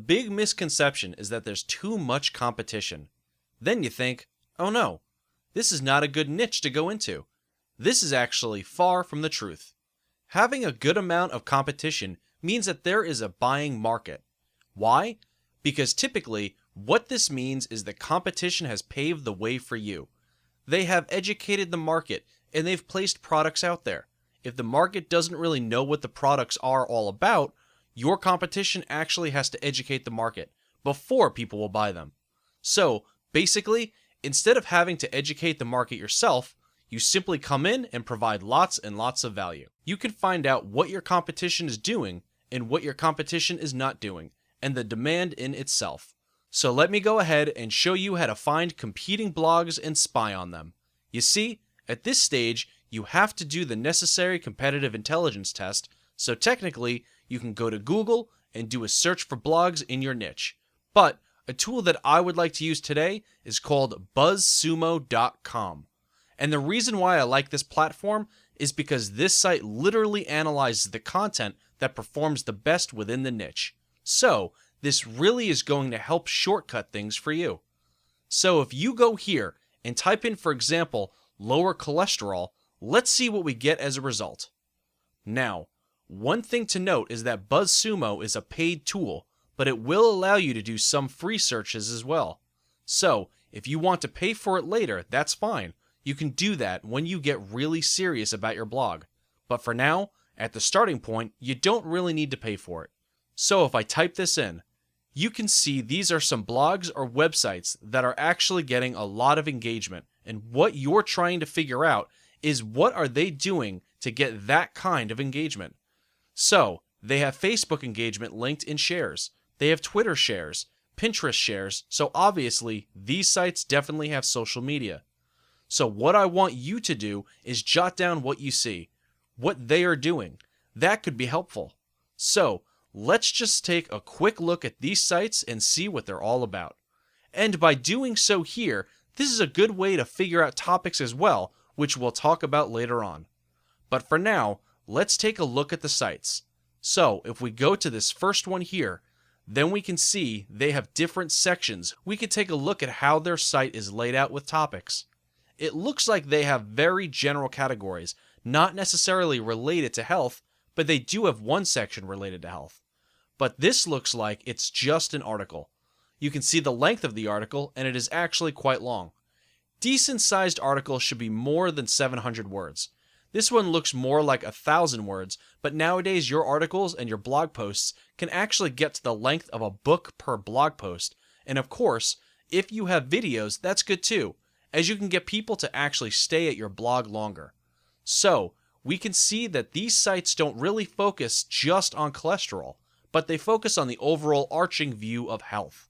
big misconception is that there's too much competition. Then you think, oh no, this is not a good niche to go into. This is actually far from the truth. Having a good amount of competition means that there is a buying market. Why? Because typically, what this means is that competition has paved the way for you. They have educated the market and they've placed products out there. If the market doesn't really know what the products are all about, your competition actually has to educate the market before people will buy them. So, basically, instead of having to educate the market yourself, you simply come in and provide lots and lots of value. You can find out what your competition is doing and what your competition is not doing, and the demand in itself. So let me go ahead and show you how to find competing blogs and spy on them. You see, at this stage, you have to do the necessary competitive intelligence test, so technically, you can go to Google and do a search for blogs in your niche. But a tool that I would like to use today is called buzzsumo.com. And the reason why I like this platform is because this site literally analyzes the content that performs the best within the niche. So, this really is going to help shortcut things for you. So if you go here and type in, for example, lower cholesterol, let's see what we get as a result. Now, one thing to note is that BuzzSumo is a paid tool, but it will allow you to do some free searches as well. So, if you want to pay for it later, that's fine. You can do that when you get really serious about your blog. But for now, at the starting point, you don't really need to pay for it. So if I type this in, you can see these are some blogs or websites that are actually getting a lot of engagement. And what you're trying to figure out is what are they doing to get that kind of engagement. So, they have Facebook engagement linked in shares. They have Twitter shares, Pinterest shares, so obviously these sites definitely have social media. So what I want you to do is jot down what you see, what they are doing. That could be helpful. So, let's just take a quick look at these sites and see what they're all about. And by doing so here, this is a good way to figure out topics as well, which we'll talk about later on. But for now, let's take a look at the sites. So, if we go to this first one here, then we can see they have different sections. We can take a look at how their site is laid out with topics. It looks like they have very general categories, not necessarily related to health, but they do have one section related to health. But this looks like it's just an article. You can see the length of the article, and it is actually quite long. Decent-sized articles should be more than 700 words. This one looks more like 1,000 words, but nowadays your articles and your blog posts can actually get to the length of a book per blog post. And of course, if you have videos, that's good too, as you can get people to actually stay at your blog longer. So, we can see that these sites don't really focus just on cholesterol, but they focus on the overall arching view of health.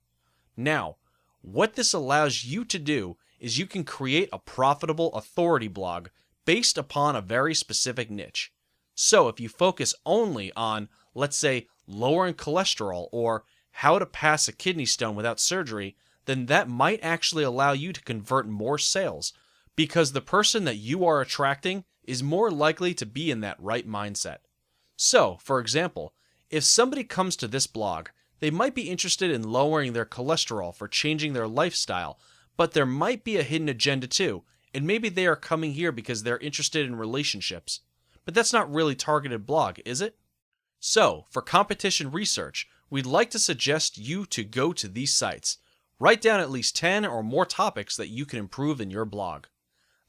Now, what this allows you to do is you can create a profitable authority blog based upon a very specific niche. So if you focus only on, let's say, lowering cholesterol or how to pass a kidney stone without surgery, then that might actually allow you to convert more sales because the person that you are attracting is more likely to be in that right mindset. So, for example, if somebody comes to this blog, they might be interested in lowering their cholesterol for changing their lifestyle, but there might be a hidden agenda too, and maybe they are coming here because they're interested in relationships. But that's not really targeted blog, is it? So, for competition research, we'd like to suggest you to go to these sites. Write down at least 10 or more topics that you can improve in your blog.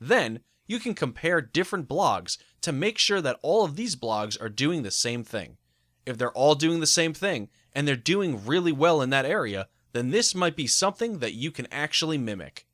Then, you can compare different blogs to make sure that all of these blogs are doing the same thing. If they're all doing the same thing, and they're doing really well in that area, then this might be something that you can actually mimic.